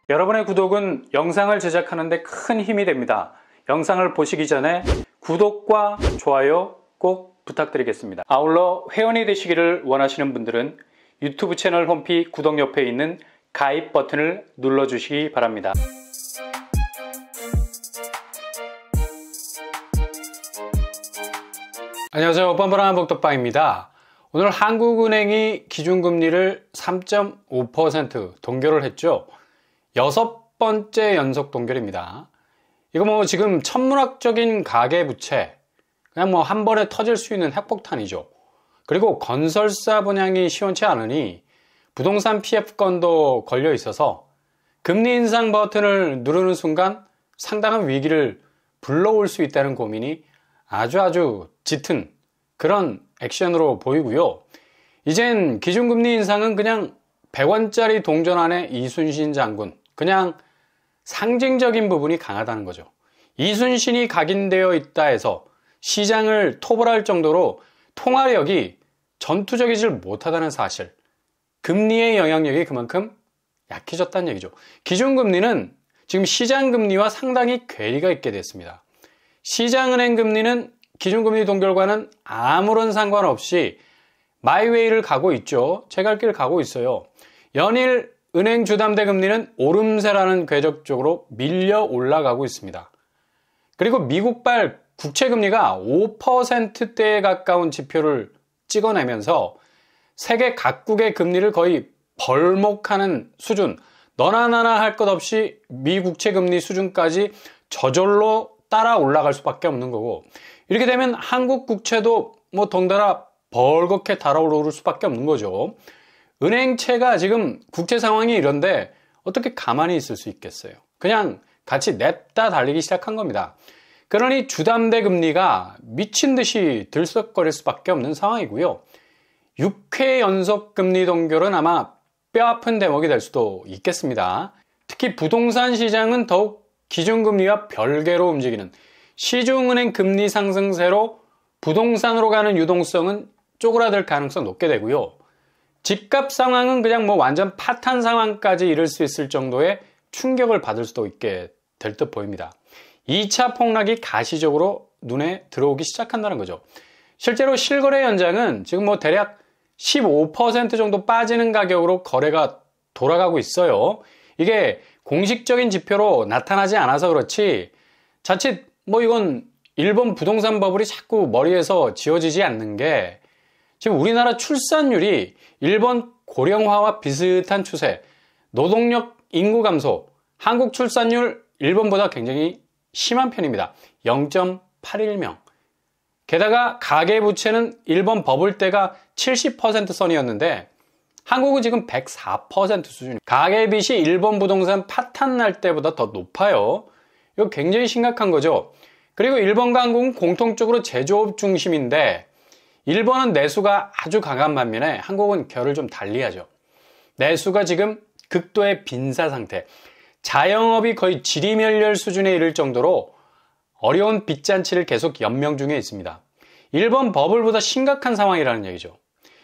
여러분의 구독은 영상을 제작하는 데 큰 힘이 됩니다. 영상을 보시기 전에 구독과 좋아요 꼭 부탁드리겠습니다. 아울러 회원이 되시기를 원하시는 분들은 유튜브 채널 홈피 구독 옆에 있는 가입 버튼을 눌러주시기 바랍니다. 안녕하세요. 뻔뻔한 복덕방입니다. 오늘 한국은행이 기준금리를 3.5% 동결을 했죠. 6번째 연속 동결입니다. 이거 지금 천문학적인 가계부채, 그냥 한 번에 터질 수 있는 핵폭탄이죠. 그리고 건설사 분양이 시원치 않으니 부동산 PF건도 걸려 있어서 금리 인상 버튼을 누르는 순간 상당한 위기를 불러올 수 있다는 고민이 아주 짙은 그런 액션으로 보이고요. 이젠 기준금리 인상은 그냥 100원짜리 동전 안에 이순신 장군, 그냥 상징적인 부분이 강하다는 거죠. 이순신이 각인되어 있다 해서 시장을 토벌할 정도로 통화력이 전투적이질 못하다는 사실, 금리의 영향력이 그만큼 약해졌다는 얘기죠. 기준금리는 지금 시장금리와 상당히 괴리가 있게 됐습니다. 시장은행 금리는 기준금리 동결과는 아무런 상관없이 마이웨이를 가고 있죠. 제 갈 길 가고 있어요. 연일 은행 주담대 금리는 오름세라는 궤적 쪽으로 밀려 올라가고 있습니다. 그리고 미국발 국채금리가 5%대에 가까운 지표를 찍어내면서 세계 각국의 금리를 거의 벌목하는 수준, 너나 나나 할 것 없이 미 국채금리 수준까지 저절로 따라 올라갈 수밖에 없는 거고, 이렇게 되면 한국 국채도 덩달아 벌겋게 달아오를 수밖에 없는 거죠. 은행채가 지금 국채 상황이 이런데 어떻게 가만히 있을 수 있겠어요? 그냥 같이 냅다 달리기 시작한 겁니다. 그러니 주담대 금리가 미친 듯이 들썩거릴 수밖에 없는 상황이고요. 6회 연속 금리 동결은 아마 뼈아픈 대목이 될 수도 있겠습니다. 특히 부동산 시장은 더욱 기준금리와 별개로 움직이는 시중은행 금리 상승세로 부동산으로 가는 유동성은 쪼그라들 가능성 높게 되고요. 집값 상황은 그냥 완전 파탄 상황까지 이를 수 있을 정도의 충격을 받을 수도 있게 될 듯 보입니다. 2차 폭락이 가시적으로 눈에 들어오기 시작한다는 거죠. 실제로 실거래 현장은 지금 대략 15% 정도 빠지는 가격으로 거래가 돌아가고 있어요. 이게 공식적인 지표로 나타나지 않아서 그렇지 자칫 이건 일본 부동산 버블이 자꾸 머리에서 지워지지 않는 게, 지금 우리나라 출산율이 일본 고령화와 비슷한 추세, 노동력 인구 감소, 한국 출산율 일본보다 굉장히 심한 편입니다. 0.81명. 게다가 가계부채는 일본 버블 때가 70% 선이었는데 한국은 지금 104% 수준. 가계빚이 일본 부동산 파탄 날 때보다 더 높아요. 이거 굉장히 심각한 거죠. 그리고 일본과 한국은 공통적으로 제조업 중심인데 일본은 내수가 아주 강한 반면에 한국은 결을 좀 달리하죠. 내수가 지금 극도의 빈사 상태, 자영업이 거의 지리멸렬 수준에 이를 정도로 어려운 빚잔치를 계속 연명 중에 있습니다. 일본 버블보다 심각한 상황이라는 얘기죠.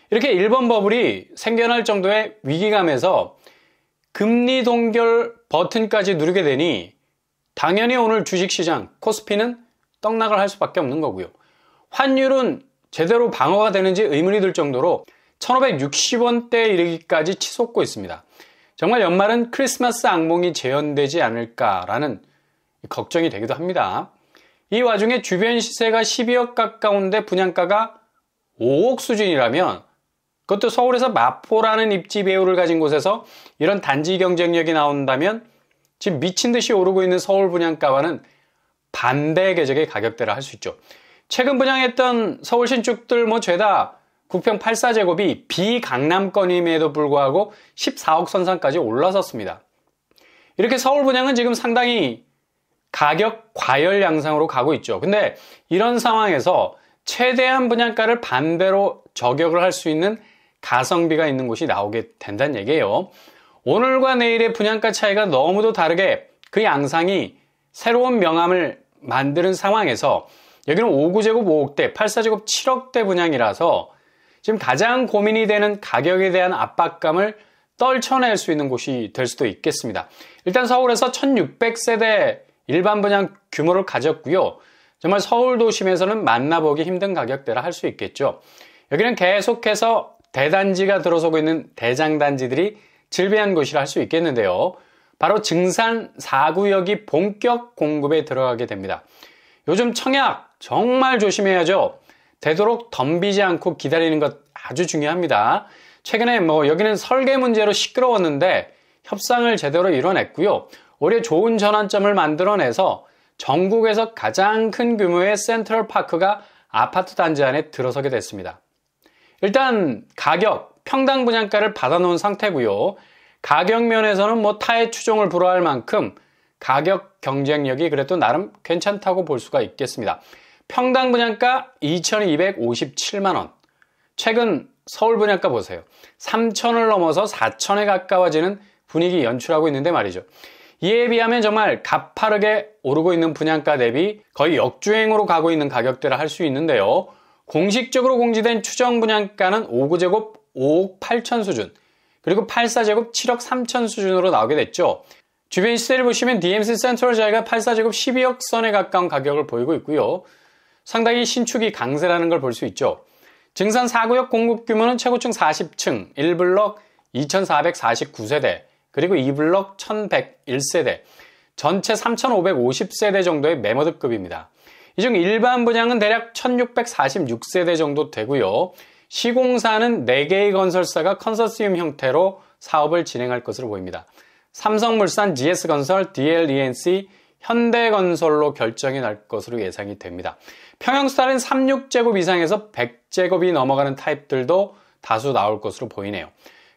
이렇게 일본 버블이 생겨날 정도의 위기감에서 금리 동결 버튼까지 누르게 되니 당연히 오늘 주식시장 코스피는 떡락을 할 수밖에 없는 거고요. 환율은 제대로 방어가 되는지 의문이 들 정도로 1560원대에 이르기까지 치솟고 있습니다. 정말 연말은 크리스마스 악몽이 재현되지 않을까라는 걱정이 되기도 합니다. 이 와중에 주변 시세가 12억 가까운데 분양가가 5억 수준이라면, 그것도 서울에서 마포라는 입지 배우를 가진 곳에서 이런 단지 경쟁력이 나온다면 지금 미친 듯이 오르고 있는 서울 분양가와는 반대 궤적의 가격대라 할 수 있죠. 최근 분양했던 서울 신축들 죄다 국평 84제곱이 비강남권임에도 불구하고 14억 선상까지 올라섰습니다. 이렇게 서울 분양은 지금 상당히 가격 과열 양상으로 가고 있죠. 근데 이런 상황에서 최대한 분양가를 반대로 저격을 할 수 있는 가성비가 있는 곳이 나오게 된다는 얘기예요. 오늘과 내일의 분양가 차이가 너무도 다르게 그 양상이 새로운 명암을 만드는 상황에서 여기는 5구제곱 5억대, 84제곱 7억대 분양이라서 지금 가장 고민이 되는 가격에 대한 압박감을 떨쳐낼 수 있는 곳이 될 수도 있겠습니다. 일단 서울에서 1600세대 일반 분양 규모를 가졌고요. 정말 서울 도심에서는 만나보기 힘든 가격대라 할 수 있겠죠. 여기는 계속해서 대단지가 들어서고 있는 대장단지들이 즐비한 곳이라 할 수 있겠는데요. 바로 증산 4구역이 본격 공급에 들어가게 됩니다. 요즘 청약 정말 조심해야죠. 되도록 덤비지 않고 기다리는 것 아주 중요합니다. 최근에 여기는 설계 문제로 시끄러웠는데 협상을 제대로 이뤄냈고요. 올해 좋은 전환점을 만들어내서 전국에서 가장 큰 규모의 센트럴파크가 아파트 단지 안에 들어서게 됐습니다. 일단 가격, 평당 분양가를 받아놓은 상태고요. 가격 면에서는 타의 추종을 불허할 만큼 가격 경쟁력이 그래도 나름 괜찮다고 볼 수가 있겠습니다. 평당 분양가 2,257만원. 최근 서울 분양가 보세요. 3,000을 넘어서 4,000에 가까워지는 분위기 연출하고 있는데 말이죠. 이에 비하면 정말 가파르게 오르고 있는 분양가 대비 거의 역주행으로 가고 있는 가격대라 할 수 있는데요. 공식적으로 공지된 추정 분양가는 5구제곱 5억 8천 수준, 그리고 84제곱 7억 3천 수준으로 나오게 됐죠. 주변 시세를 보시면 DMC 센트럴자이가 84제곱 12억 선에 가까운 가격을 보이고 있고요. 상당히 신축이 강세라는 걸 볼 수 있죠. 증산 4구역 공급 규모는 최고층 40층, 1블럭 2,449세대, 그리고 2블럭 1,101세대, 전체 3,550세대 정도의 매모드급입니다. 이 중 일반 분양은 대략 1,646세대 정도 되고요. 시공사는 4개의 건설사가 컨소시엄 형태로 사업을 진행할 것으로 보입니다. 삼성물산, GS건설, DLENC, 현대건설로 결정이 날 것으로 예상이 됩니다. 평형스타일은 36제곱 이상에서 100제곱이 넘어가는 타입들도 다수 나올 것으로 보이네요.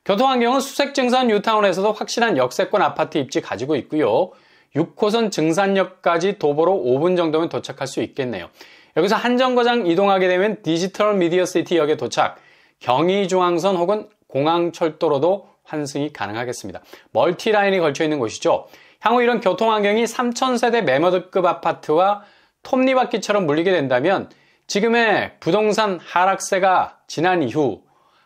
교통환경은 수색증산 뉴타운에서도 확실한 역세권 아파트 입지 가지고 있고요. 6호선 증산역까지 도보로 5분 정도면 도착할 수 있겠네요. 여기서 한정거장 이동하게 되면 디지털 미디어시티 역에 도착, 경의중앙선 혹은 공항철도로도 환승이 가능하겠습니다. 멀티라인이 걸쳐 있는 곳이죠. 향후 이런 교통환경이 3,000세대 매모드급 아파트와 톱니바퀴처럼 물리게 된다면 지금의 부동산 하락세가 지난 이후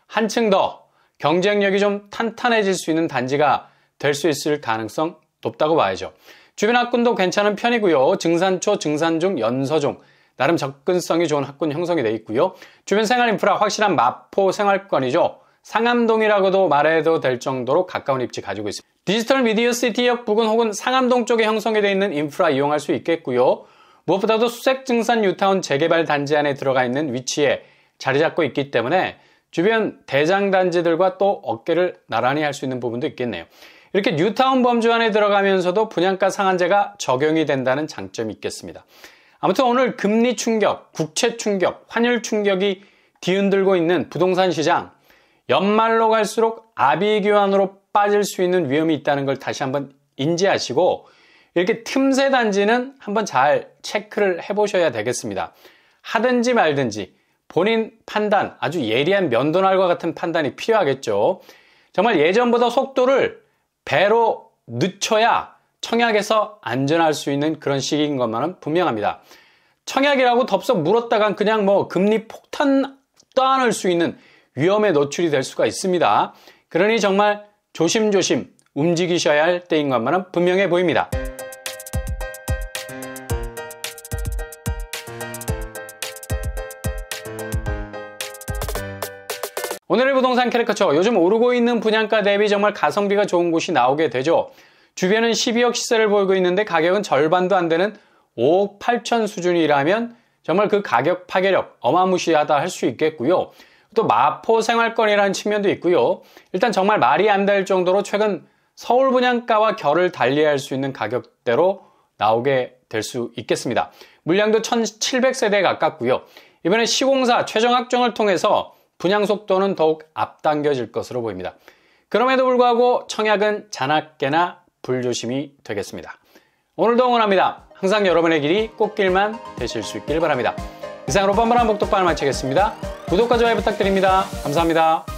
한층 더 경쟁력이 좀 탄탄해질 수 있는 단지가 될 수 있을 가능성 높다고 봐야죠. 주변 학군도 괜찮은 편이고요. 증산초, 증산중, 연서중 나름 접근성이 좋은 학군 형성이 되어 있고요. 주변 생활 인프라 확실한 마포 생활권이죠. 상암동이라고도 말해도 될 정도로 가까운 입지 가지고 있습니다. 디지털 미디어시티역 부근 혹은 상암동 쪽에 형성이 되어 있는 인프라 이용할 수 있겠고요. 무엇보다도 수색증산 뉴타운 재개발 단지 안에 들어가 있는 위치에 자리 잡고 있기 때문에 주변 대장단지들과 또 어깨를 나란히 할 수 있는 부분도 있겠네요. 이렇게 뉴타운 범주 안에 들어가면서도 분양가 상한제가 적용이 된다는 장점이 있겠습니다. 아무튼 오늘 금리 충격, 국채 충격, 환율 충격이 뒤흔들고 있는 부동산 시장, 연말로 갈수록 아비규환으로 빠질 수 있는 위험이 있다는 걸 다시 한번 인지하시고 이렇게 틈새 단지는 한번 잘 체크를 해보셔야 되겠습니다. 하든지 말든지 본인 판단, 아주 예리한 면도날과 같은 판단이 필요하겠죠. 정말 예전보다 속도를 배로 늦춰야 청약에서 안전할 수 있는 그런 시기인 것만은 분명합니다. 청약이라고 덥석 물었다간 그냥 금리 폭탄 떠안을 수 있는 위험에 노출이 될 수가 있습니다. 그러니 정말 조심조심 움직이셔야 할 때인 것만은 분명해 보입니다. 오늘의 부동산 캐리커처, 요즘 오르고 있는 분양가 대비 정말 가성비가 좋은 곳이 나오게 되죠. 주변은 12억 시세를 보이고 있는데 가격은 절반도 안 되는 5억 8천 수준이라면 정말 그 가격 파괴력 어마무시하다 할 수 있겠고요. 또 마포 생활권이라는 측면도 있고요. 일단 정말 말이 안 될 정도로 최근 서울 분양가와 결을 달리할 수 있는 가격대로 나오게 될 수 있겠습니다. 물량도 1,700세대에 가깝고요. 이번에 시공사 최종 확정을 통해서 분양 속도는 더욱 앞당겨질 것으로 보입니다. 그럼에도 불구하고 청약은 자나깨나 불조심이 되겠습니다. 오늘도 응원합니다. 항상 여러분의 길이 꽃길만 되실 수 있길 바랍니다. 이상으로 뻔뻔한 복덕방을 마치겠습니다. 구독과 좋아요 부탁드립니다. 감사합니다.